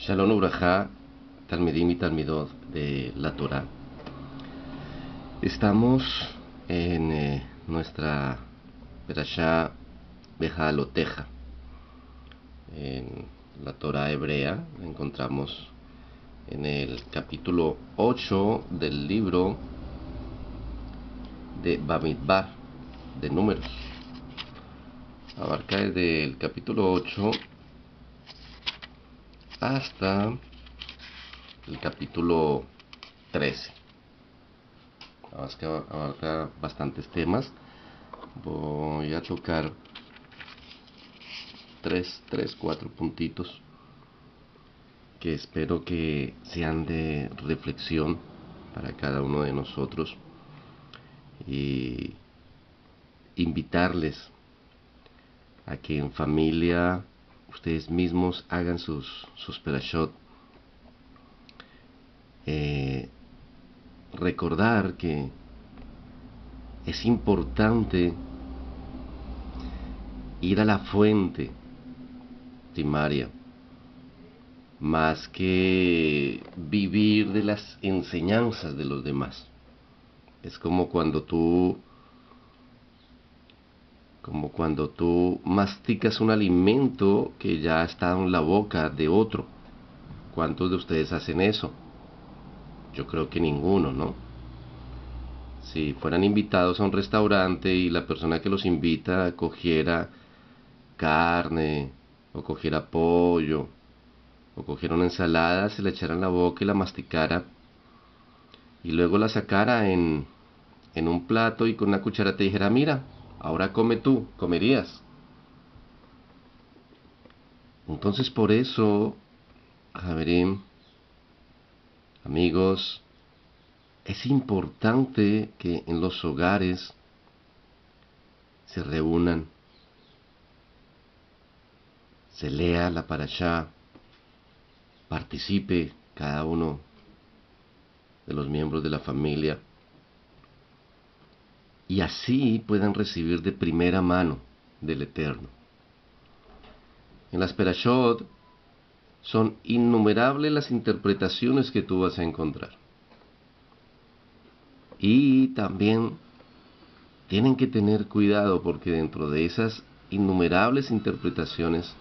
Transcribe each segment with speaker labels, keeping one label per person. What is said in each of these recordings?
Speaker 1: Shalom Ubrajá, Talmidim y Talmidot de la Torah. Estamos en nuestra Perashá Beha'aloteja. En la Torah hebrea la encontramos en el capítulo 8 del libro de Bamidbar, de Números. Abarca desde el capítulo 8 hasta el capítulo 13. Abarca bastantes temas. Voy a tocar cuatro puntitos que espero que sean de reflexión para cada uno de nosotros, y invitarles a que en familia ustedes mismos hagan sus perashot. Recordar que es importante ir a la fuente primaria, más que vivir de las enseñanzas de los demás. Es como cuando tú masticas un alimento que ya está en la boca de otro. ¿Cuántos de ustedes hacen eso? Yo creo que ninguno, ¿no? Si fueran invitados a un restaurante y la persona que los invita cogiera carne, o cogiera pollo, o cogiera una ensalada, se la echara en la boca y la masticara, y luego la sacara en un plato y con una cuchara te dijera: mira, ahora come tú, comerías. Entonces, por eso, Javerim, amigos, es importante que en los hogares se reúnan, se lea la parashá, participe cada uno de los miembros de la familia, y así puedan recibir de primera mano del Eterno. En las perashot son innumerables las interpretaciones que tú vas a encontrar. Y también tienen que tener cuidado, porque dentro de esas innumerables interpretaciones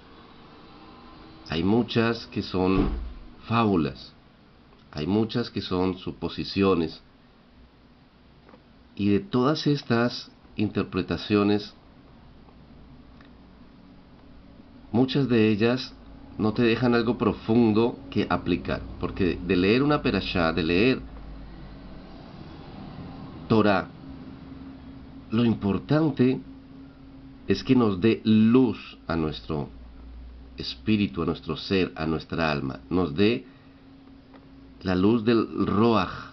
Speaker 1: hay muchas que son fábulas, hay muchas que son suposiciones, y de todas estas interpretaciones, muchas de ellas no te dejan algo profundo que aplicar, porque de leer una perashá, de leer Torah, lo importante es que nos dé luz a nuestro espíritu, a nuestro ser, a nuestra alma, nos dé la luz del Roach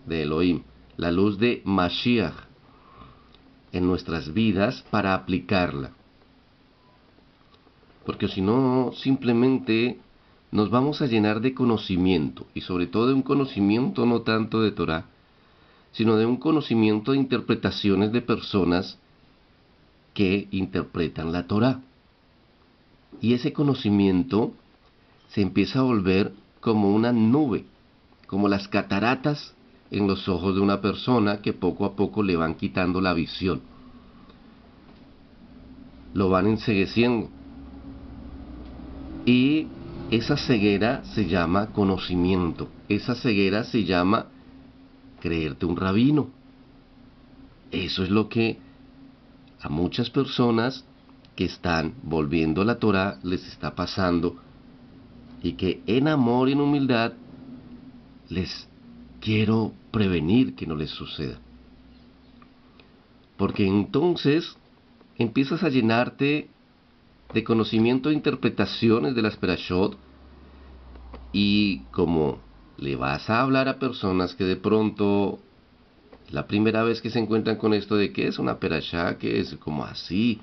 Speaker 1: de Elohim, la luz de Mashiach en nuestras vidas para aplicarla. Porque si no, simplemente nos vamos a llenar de conocimiento, y sobre todo de un conocimiento no tanto de Torah, sino de un conocimiento de interpretaciones de personas que interpretan la Torah. Y ese conocimiento se empieza a volver como una nube, como las cataratas en los ojos de una persona que poco a poco le van quitando la visión, lo van encegueciendo. Y esa ceguera se llama conocimiento, esa ceguera se llama creerte un rabino. Eso es lo que a muchas personas que están volviendo a la Torah les está pasando, y que en amor y en humildad les quiero prevenir que no les suceda. Porque entonces empiezas a llenarte de conocimiento e interpretaciones de las perashot, y como le vas a hablar a personas que de pronto la primera vez que se encuentran con esto de qué es una perashá, que es como así,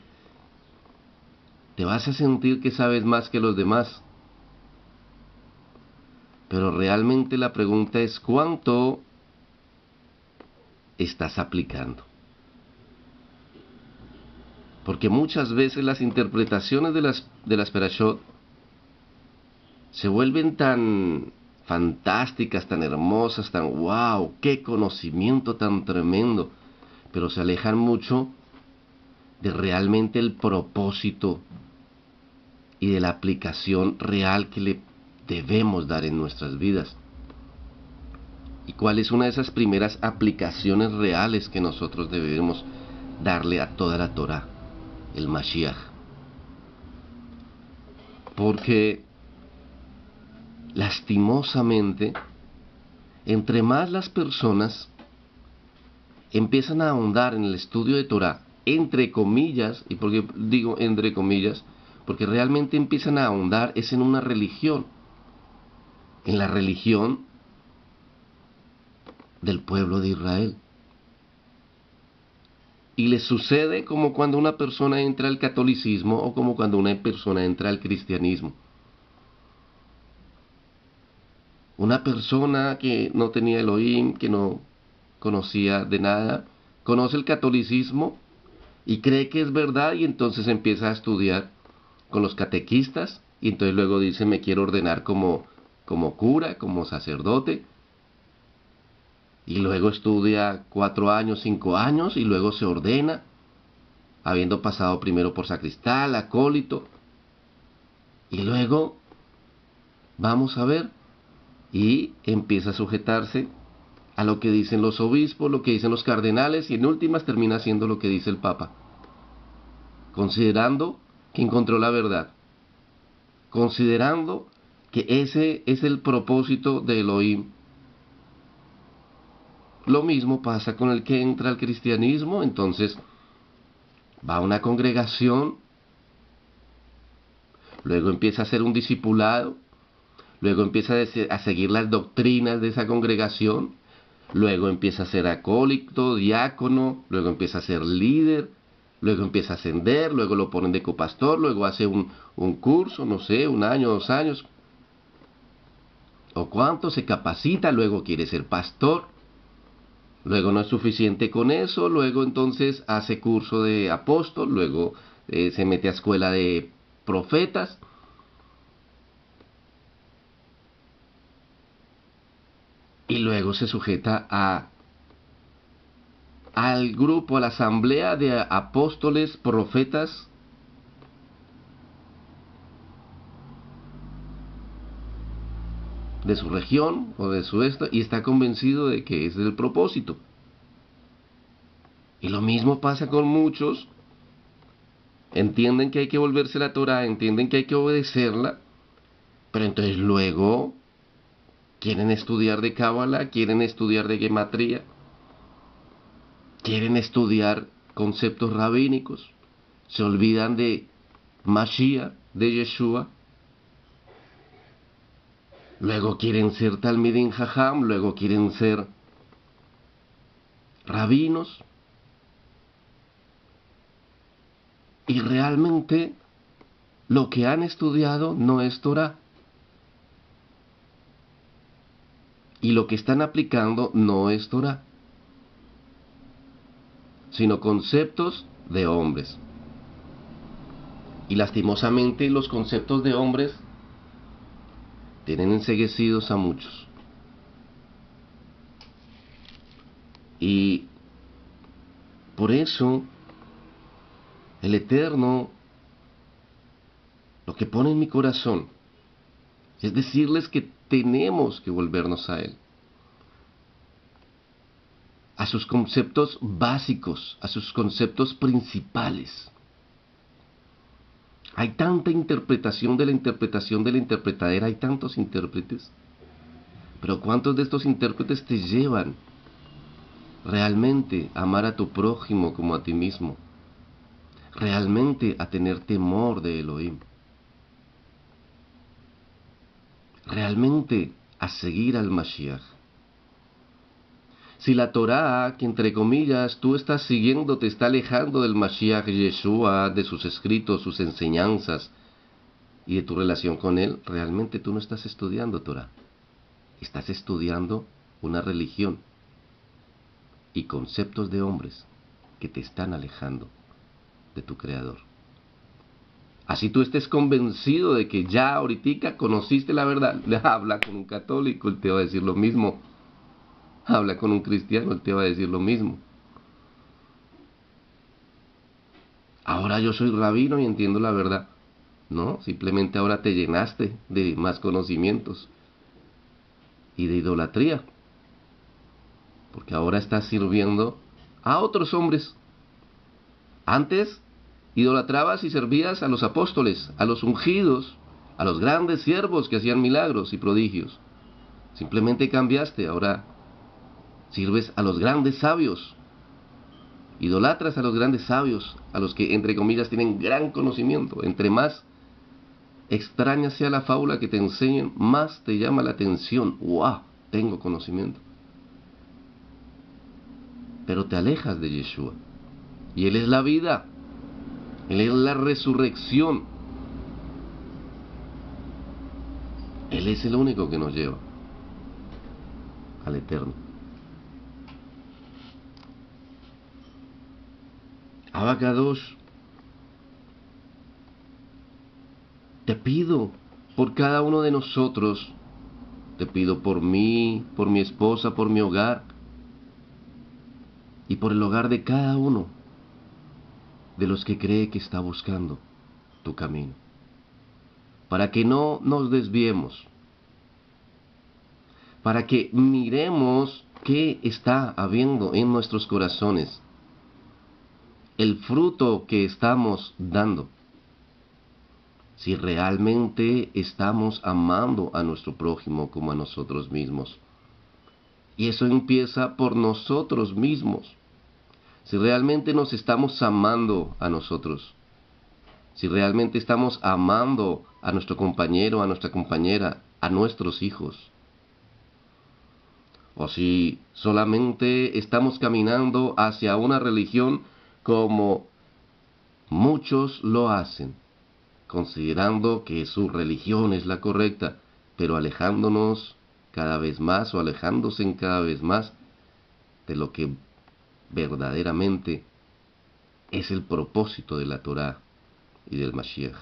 Speaker 1: te vas a sentir que sabes más que los demás. Pero realmente la pregunta es: ¿cuánto estás aplicando? Porque muchas veces las interpretaciones de las perashot se vuelven tan fantásticas, tan hermosas, tan wow, qué conocimiento tan tremendo, pero se alejan mucho de realmente el propósito y de la aplicación real que le debemos dar en nuestras vidas. ¿Y cuál es una de esas primeras aplicaciones reales que nosotros debemos darle a toda la Torá? El Mashiach. Porque lastimosamente, entre más las personas empiezan a ahondar en el estudio de Torah, entre comillas, y porque digo entre comillas, porque realmente empiezan a ahondar es en una religión, en la religión del pueblo de Israel. Y les sucede como cuando una persona entra al catolicismo o como cuando una persona entra al cristianismo. Una persona que no tenía Elohim, que no conocía de nada, conoce el catolicismo y cree que es verdad y entonces empieza a estudiar con los catequistas y entonces luego dice me quiero ordenar como cura, como sacerdote y luego estudia 4 años, 5 años y luego se ordena, habiendo pasado primero por sacristán, acólito y luego vamos a ver y empieza a sujetarse a lo que dicen los obispos, lo que dicen los cardenales y en últimas termina haciendo lo que dice el Papa, considerando que encontró la verdad, considerando que ese es el propósito de Elohim. Lo mismo pasa con el que entra al cristianismo, entonces va a una congregación, luego empieza a ser un discipulado, luego empieza a seguir las doctrinas de esa congregación, luego empieza a ser acólito, diácono, luego empieza a ser líder, luego empieza a ascender, luego lo ponen de copastor, luego hace un curso, no sé, 1 año, 2 años, o cuánto, se capacita, luego quiere ser pastor, luego no es suficiente con eso, luego entonces hace curso de apóstol, luego se mete a escuela de profetas, y luego se sujeta al grupo, a la asamblea de apóstoles, profetas, de su región o de su esto, y está convencido de que ese es el propósito. Y lo mismo pasa con muchos, entienden que hay que volverse la Torah, entienden que hay que obedecerla, pero entonces luego quieren estudiar de Cábala, quieren estudiar de Gematría, quieren estudiar conceptos rabínicos, se olvidan de Mashiach, de Yeshua, luego quieren ser Talmidim Jajam, luego quieren ser rabinos, y realmente lo que han estudiado no es Torah, y lo que están aplicando no es Torah, sino conceptos de hombres. Y lastimosamente los conceptos de hombres tienen enceguecidos a muchos. Y por eso el Eterno lo que pone en mi corazón es decirles que tenemos que volvernos a Él, a sus conceptos básicos, a sus conceptos principales. Hay tanta interpretación de la interpretación de la interpretadera, hay tantos intérpretes, pero ¿cuántos de estos intérpretes te llevan realmente a amar a tu prójimo como a ti mismo? Realmente a tener temor de Elohim. Realmente a seguir al Mashiach. Si la Torá, que entre comillas tú estás siguiendo, te está alejando del Mashiach Yeshua, de sus escritos, sus enseñanzas y de tu relación con él, realmente tú no estás estudiando Torá. Estás estudiando una religión y conceptos de hombres que te están alejando de tu Creador. Así tú estés convencido de que ya ahorita conociste la verdad. Habla con un católico, él te va a decir lo mismo. Habla con un cristiano, él te va a decir lo mismo. Ahora yo soy rabino y entiendo la verdad. No, simplemente ahora te llenaste de más conocimientos y de idolatría. Porque ahora estás sirviendo a otros hombres. Antes idolatrabas y servías a los apóstoles, a los ungidos, a los grandes siervos que hacían milagros y prodigios. Simplemente cambiaste, ahora sirves a los grandes sabios. Idolatras a los grandes sabios, a los que entre comillas tienen gran conocimiento. Entre más extraña sea la fábula que te enseñen, más te llama la atención. ¡Wow! Tengo conocimiento. Pero te alejas de Yeshua. Y Él es la vida. Él es la resurrección. Él es el único que nos lleva al eterno. Abacadosh, te pido por cada uno de nosotros, te pido por mí, por mi esposa, por mi hogar y por el hogar de cada uno de los que cree que está buscando tu camino, para que no nos desviemos, para que miremos qué está habiendo en nuestros corazones, el fruto que estamos dando, si realmente estamos amando a nuestro prójimo como a nosotros mismos. Y eso empieza por nosotros mismos. Si realmente nos estamos amando a nosotros, si realmente estamos amando a nuestro compañero, a nuestra compañera, a nuestros hijos, o si solamente estamos caminando hacia una religión como muchos lo hacen, considerando que su religión es la correcta, pero alejándonos cada vez más o alejándose en cada vez más de lo que verdaderamente es el propósito de la Torá y del Mashiach.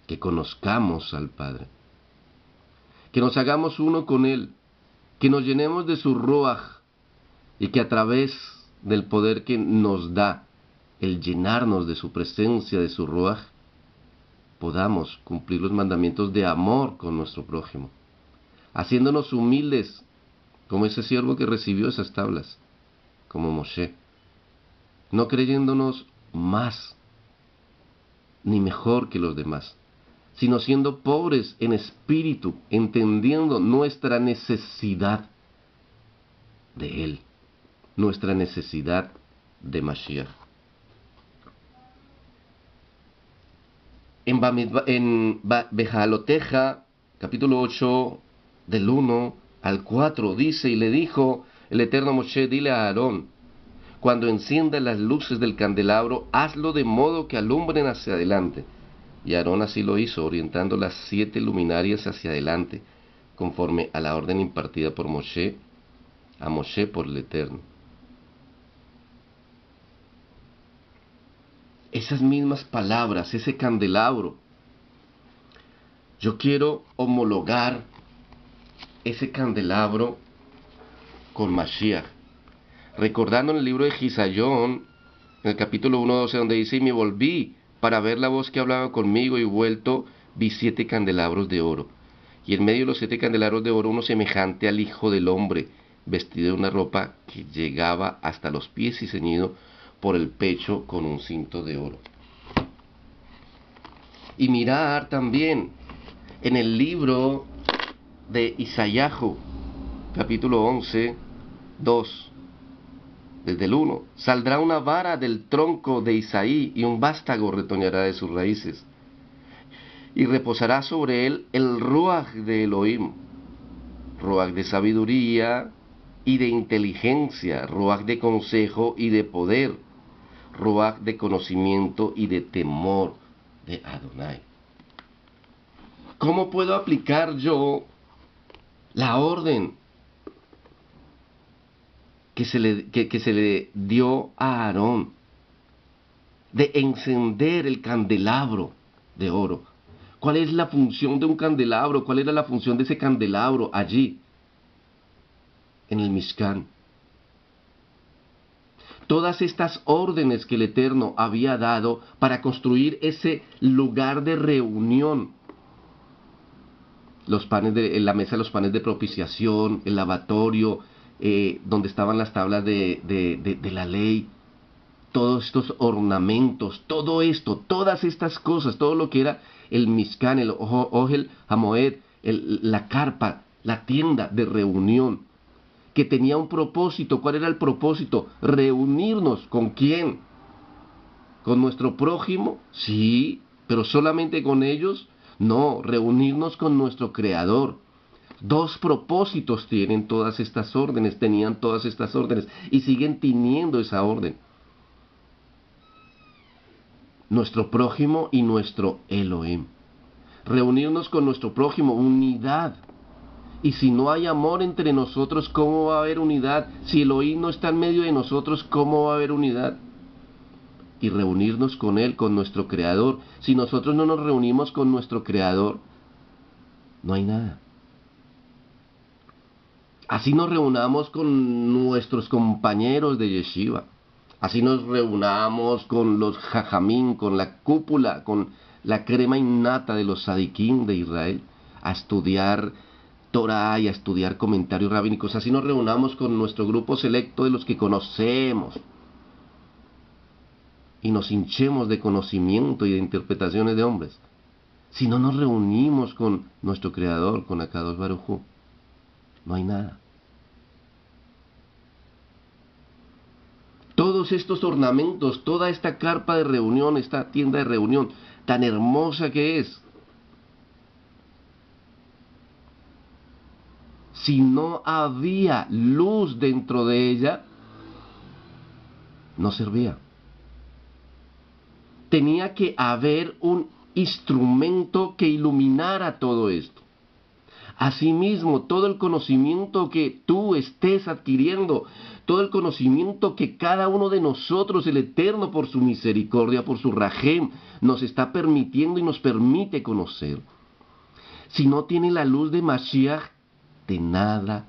Speaker 1: Que conozcamos al Padre, que nos hagamos uno con Él, que nos llenemos de su Ruach y que a través del poder que nos da el llenarnos de su presencia, de su Ruach, podamos cumplir los mandamientos de amor con nuestro prójimo, haciéndonos humildes como ese siervo que recibió esas tablas, como Moshe, no creyéndonos más ni mejor que los demás, sino siendo pobres en espíritu, entendiendo nuestra necesidad de Él, nuestra necesidad de Mashiach. En Bejaloteja, capítulo 8, del 1 al 4, dice, y le dijo el eterno Moshe, dile a Aarón, cuando enciendas las luces del candelabro, hazlo de modo que alumbren hacia adelante. Y Aarón así lo hizo, orientando las 7 luminarias hacia adelante, conforme a la orden impartida por Moshe, a Moshe por el Eterno. Esas mismas palabras, ese candelabro, yo quiero homologar ese candelabro con Mashiach. Recordando en el libro de Gisayón, en el capítulo 1:12, donde dice, y me volví para ver la voz que hablaba conmigo, y vuelto vi 7 candelabros de oro. Y en medio de los 7 candelabros de oro, uno semejante al Hijo del Hombre, vestido de una ropa que llegaba hasta los pies y ceñido por el pecho con un cinto de oro. Y mirar también en el libro de Isayahu, capítulo 11:2. Desde el 1, saldrá una vara del tronco de Isaí y un vástago retoñará de sus raíces. Y reposará sobre él el Ruach de Elohim, Ruach de sabiduría y de inteligencia, Ruach de consejo y de poder, Ruach de conocimiento y de temor de Adonai. ¿Cómo puedo aplicar yo la orden que se le dio a Aarón? de encender el candelabro de oro. ¿Cuál es la función de un candelabro? ¿Cuál era la función de ese candelabro allí, en el Mishkan? Todas estas órdenes que el Eterno había dado para construir ese lugar de reunión. Los panes en la mesa de los panes de propiciación, el lavatorio, donde estaban las tablas de la ley, todos estos ornamentos, todo esto, todas estas cosas, todo lo que era el Mishkan, el Ohel Hamoed, la carpa, la tienda de reunión, que tenía un propósito. ¿Cuál era el propósito? Reunirnos. ¿Con quién? ¿Con nuestro prójimo? Sí, pero solamente con ellos. No, reunirnos con nuestro Creador. Dos propósitos tienen todas estas órdenes, tenían todas estas órdenes y siguen teniendo esa orden. Nuestro prójimo y nuestro Elohim. Reunirnos con nuestro prójimo, unidad. Y si no hay amor entre nosotros, ¿cómo va a haber unidad? Si Elohim no está en medio de nosotros, ¿cómo va a haber unidad? Y reunirnos con Él, con nuestro Creador. Si nosotros no nos reunimos con nuestro Creador, no hay nada. Así nos reunamos con nuestros compañeros de yeshiva. Así nos reunamos con los jajamín, con la cúpula, con la crema innata de los sadiquín de Israel, a estudiar Torah y a estudiar comentarios rabínicos. Así nos reunamos con nuestro grupo selecto de los que conocemos y nos hinchemos de conocimiento y de interpretaciones de hombres. Si no nos reunimos con nuestro Creador, con Akadosh Baruj Hu, no hay nada. Todos estos ornamentos, toda esta carpa de reunión, esta tienda de reunión, tan hermosa que es, si no había luz dentro de ella, no servía. Tenía que haber un instrumento que iluminara todo esto. Asimismo, todo el conocimiento que tú estés adquiriendo, todo el conocimiento que cada uno de nosotros, el Eterno, por su misericordia, por su rajem, nos está permitiendo y nos permite conocer. Si no tiene la luz de Mashiach, de nada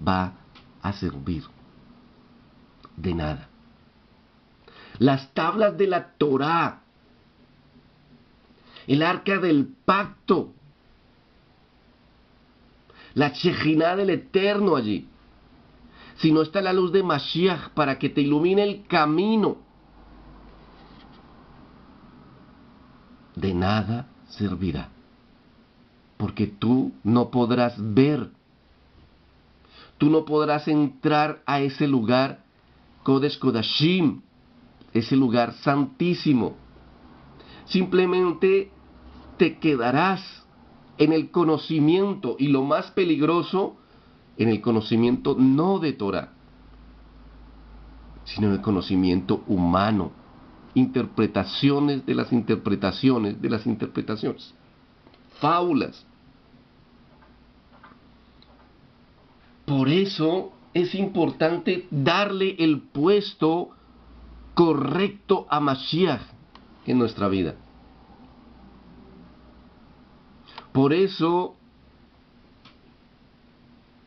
Speaker 1: va a servir. De nada. Las tablas de la Torá, el arca del pacto, la Shejiná del Eterno allí. Si no está la luz de Mashiach para que te ilumine el camino, de nada servirá. Porque tú no podrás ver, tú no podrás entrar a ese lugar, Kodesh Kodashim, ese lugar santísimo. Simplemente te quedarás en el conocimiento, y lo más peligroso, en el conocimiento no de Torah, sino en el conocimiento humano, interpretaciones de las interpretaciones de las interpretaciones, fábulas. Por eso es importante darle el puesto correcto a Mashiach en nuestra vida. Por eso,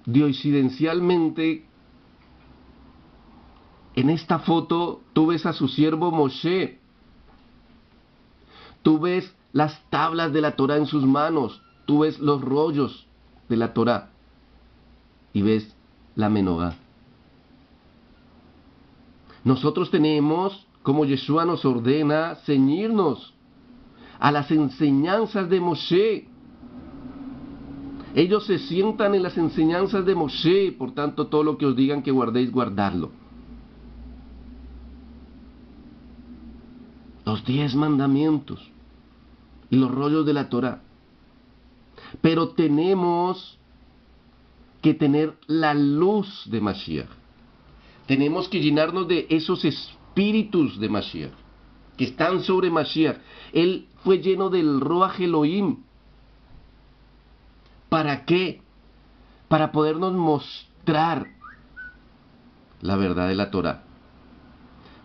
Speaker 1: diosidencialmente, en esta foto tú ves a su siervo Moshe, tú ves las tablas de la Torah en sus manos, tú ves los rollos de la Torah y ves la menorá. Nosotros tenemos, como Yeshua nos ordena, ceñirnos a las enseñanzas de Moshe. Ellos se sientan en las enseñanzas de Moshe, por tanto todo lo que os digan que guardéis, guardadlo. Los 10 mandamientos y los rollos de la Torah. Pero tenemos que tener la luz de Mashiach. Tenemos que llenarnos de esos espíritus de Mashiach, que están sobre Mashiach. Él fue lleno del Ruach Elohim. ¿Para qué? Para podernos mostrar la verdad de la Torah.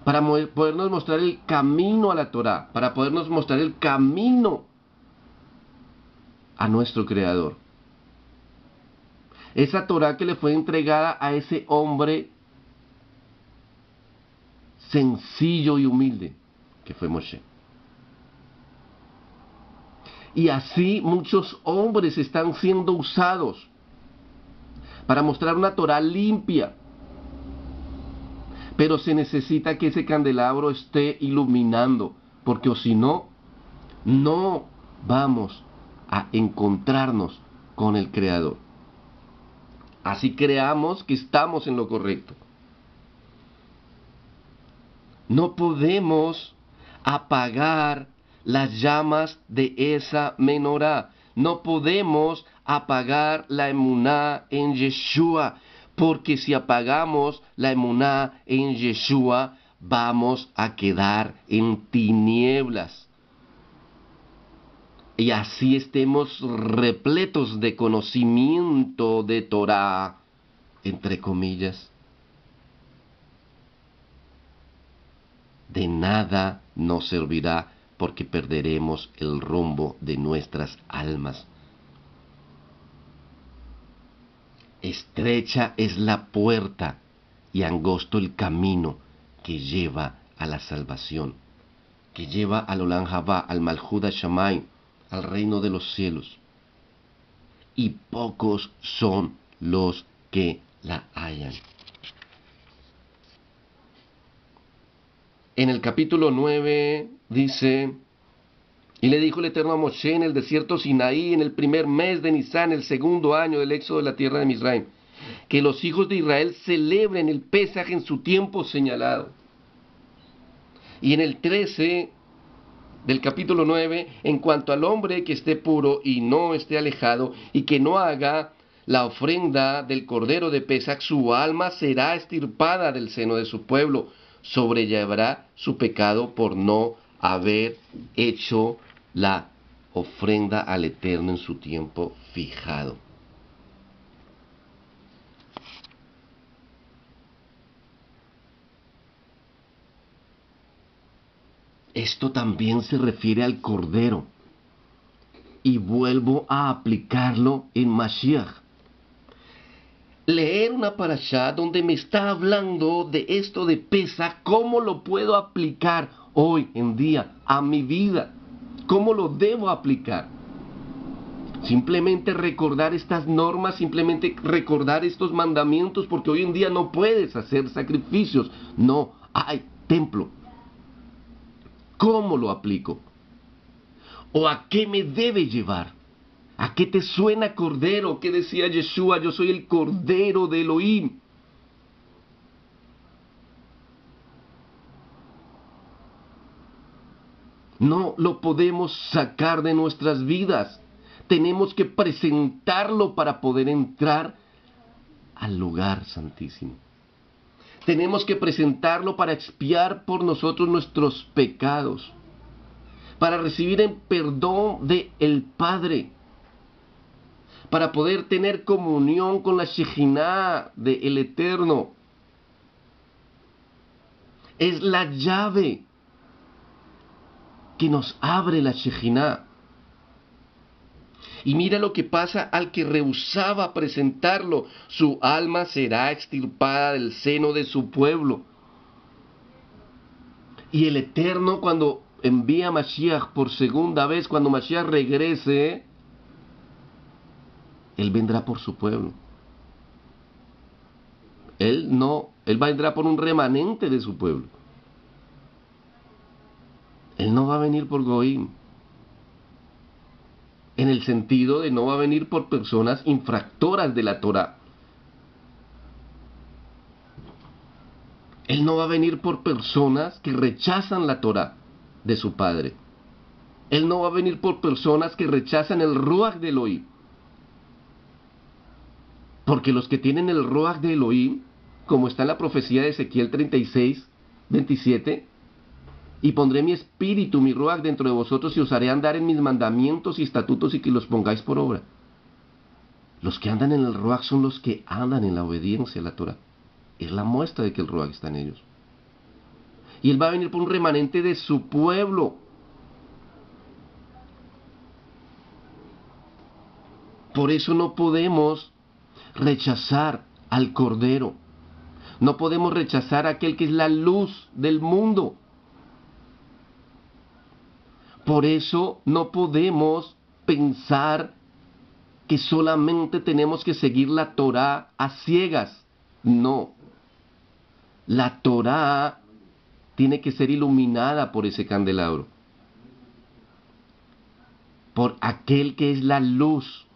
Speaker 1: para podernos mostrar el camino a la Torá, para podernos mostrar el camino a nuestro Creador. Esa Torá que le fue entregada a ese hombre sencillo y humilde que fue Moshe. Y así muchos hombres están siendo usados para mostrar una Torá limpia. Pero se necesita que ese candelabro esté iluminando, porque o si no, no vamos a encontrarnos con el Creador. Así creamos que estamos en lo correcto. No podemos apagar las llamas de esa menorá. No podemos apagar la emuná en Yeshua, porque si apagamos la emuná en Yeshua, vamos a quedar en tinieblas. Y así estemos repletos de conocimiento de Torá, entre comillas. De nada nos servirá, porque perderemos el rumbo de nuestras almas. Estrecha es la puerta y angosto el camino que lleva a la salvación, que lleva al Olam Habá, al Malhut HaShamayim, al reino de los cielos. Y pocos son los que la hallan. En el capítulo 9 dice: y le dijo el Eterno a Moshe en el desierto Sinaí, en el primer mes de Nisán, el segundo año del éxodo de la tierra de Misraim, que los hijos de Israel celebren el Pesaj en su tiempo señalado. Y en el 13 del capítulo 9, en cuanto al hombre que esté puro y no esté alejado, y que no haga la ofrenda del cordero de Pesaj, su alma será extirpada del seno de su pueblo, sobrellevará su pecado por no haber hecho la ofrenda al Eterno en su tiempo fijado. Esto también se refiere al Cordero, y vuelvo a aplicarlo en Mashiach. Leer una parashá donde me está hablando de esto de Pesaj, ¿cómo lo puedo aplicar hoy en día a mi vida? ¿Cómo lo debo aplicar? Simplemente recordar estas normas, simplemente recordar estos mandamientos, porque hoy en día no puedes hacer sacrificios, no hay templo. ¿Cómo lo aplico? ¿O a qué me debe llevar? ¿A qué te suena cordero? ¿Qué decía Yeshua? Yo soy el cordero de Elohim. No lo podemos sacar de nuestras vidas. Tenemos que presentarlo para poder entrar al lugar santísimo. Tenemos que presentarlo para expiar por nosotros nuestros pecados, para recibir el perdón del Padre, para poder tener comunión con la Shejinah del Eterno. Es la llave que nos abre la Shejinah. Y mira lo que pasa al que rehusaba presentarlo: su alma será extirpada del seno de su pueblo. Y el Eterno, cuando envía a Mashiach por segunda vez, cuando Mashiach regrese, Él vendrá por su pueblo. Él vendrá por un remanente de su pueblo. Él no va a venir por Goim, en el sentido de no va a venir por personas infractoras de la Torá. Él no va a venir por personas que rechazan la Torá de su Padre. Él no va a venir por personas que rechazan el Ruach de Elohim. Porque los que tienen el Ruach de Elohim, como está en la profecía de Ezequiel 36, 27, y pondré mi espíritu, mi Ruach dentro de vosotros, y os haré andar en mis mandamientos y estatutos, y que los pongáis por obra. Los que andan en el Ruach son los que andan en la obediencia a la Torah. Es la muestra de que el Ruach está en ellos. Y Él va a venir por un remanente de su pueblo. Por eso no podemos rechazar al Cordero. No podemos rechazar a aquel que es la luz del mundo. Por eso no podemos pensar que solamente tenemos que seguir la Torá a ciegas. No. La Torá tiene que ser iluminada por ese candelabro. Por aquel que es la luz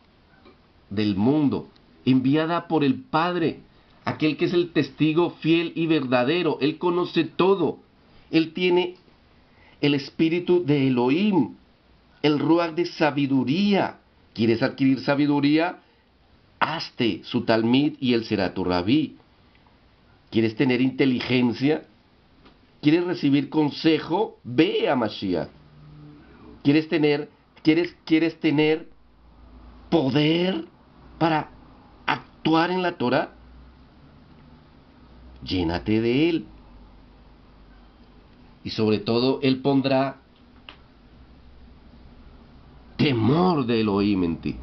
Speaker 1: del mundo, enviada por el Padre, aquel que es el testigo fiel y verdadero. Él conoce todo. Él tiene el espíritu de Elohim, el ruach de sabiduría. ¿Quieres adquirir sabiduría? Hazte su talmid y él será tu rabí. ¿Quieres tener inteligencia? ¿Quieres recibir consejo? Ve a Mashiach. ¿Quieres tener poder para actuar en la Torah? Llénate de él. Y sobre todo, él pondrá temor de Elohim en ti.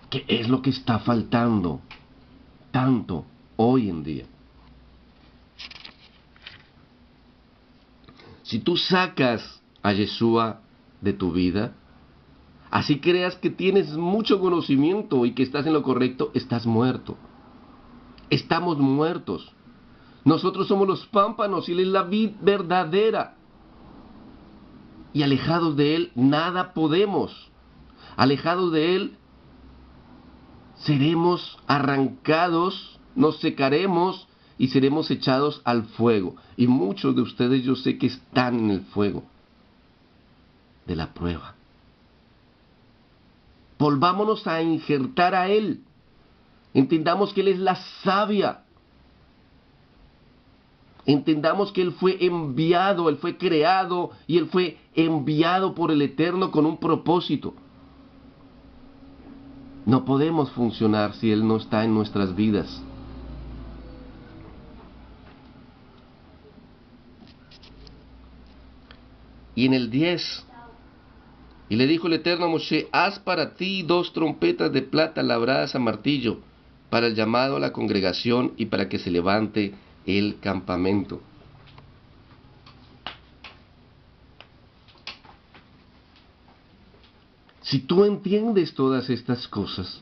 Speaker 1: ¿Qué es lo que está faltando tanto hoy en día? Si tú sacas a Yeshua de tu vida, así creas que tienes mucho conocimiento y que estás en lo correcto, estás muerto. Estamos muertos. Nosotros somos los pámpanos y Él es la vid verdadera. Y alejados de Él, nada podemos. Alejados de Él, seremos arrancados, nos secaremos y seremos echados al fuego. Y muchos de ustedes yo sé que están en el fuego de la prueba. Volvámonos a injertar a Él. Entendamos que Él es la savia. Entendamos que Él fue enviado, Él fue creado y Él fue enviado por el Eterno con un propósito. No podemos funcionar si Él no está en nuestras vidas. Y en el 10, y le dijo el Eterno a Moshe: haz para ti 2 trompetas de plata labradas a martillo, para el llamado a la congregación y para que se levante el campamento. Si tú entiendes todas estas cosas,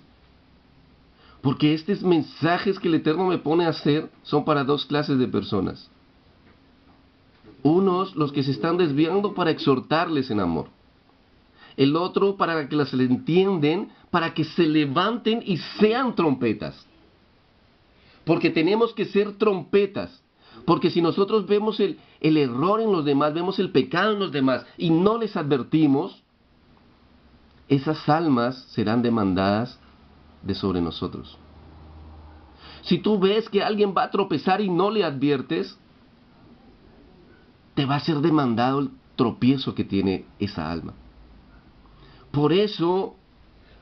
Speaker 1: porque estos mensajes que el Eterno me pone a hacer son para 2 clases de personas. Unos, los que se están desviando, para exhortarles en amor. El otro, para que las entienden, para que se levanten y sean trompetas. Porque tenemos que ser trompetas. Porque si nosotros vemos el error en los demás, vemos el pecado en los demás y no les advertimos, esas almas serán demandadas de sobre nosotros. Si tú ves que alguien va a tropezar y no le adviertes, te va a ser demandado el tropiezo que tiene esa alma. Por eso,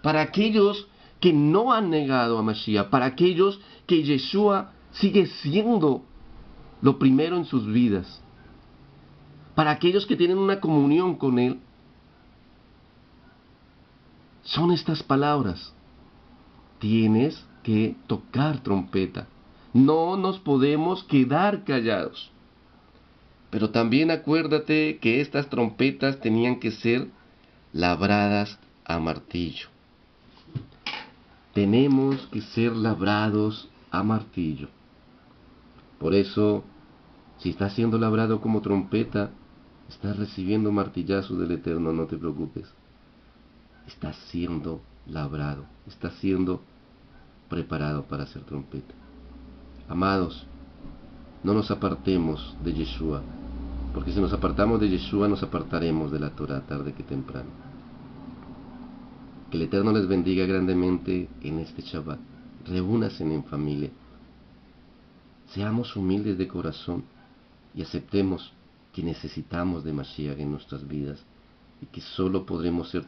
Speaker 1: para aquellos que no han negado a Mashiach, para aquellos que Yeshua sigue siendo lo primero en sus vidas, para aquellos que tienen una comunión con Él, son estas palabras: tienes que tocar trompeta. No nos podemos quedar callados. Pero también acuérdate que estas trompetas tenían que ser labradas a martillo. Tenemos que ser labrados a martillo. Por eso, si estás siendo labrado como trompeta, estás recibiendo martillazos del Eterno, no te preocupes. Estás siendo labrado, estás siendo preparado para ser trompeta. Amados, no nos apartemos de Yeshua, porque si nos apartamos de Yeshua, nos apartaremos de la Torah tarde que temprano. Que el Eterno les bendiga grandemente en este Shabbat. Reúnanse en familia. Seamos humildes de corazón y aceptemos que necesitamos de Mashiach en nuestras vidas y que solo podremos ser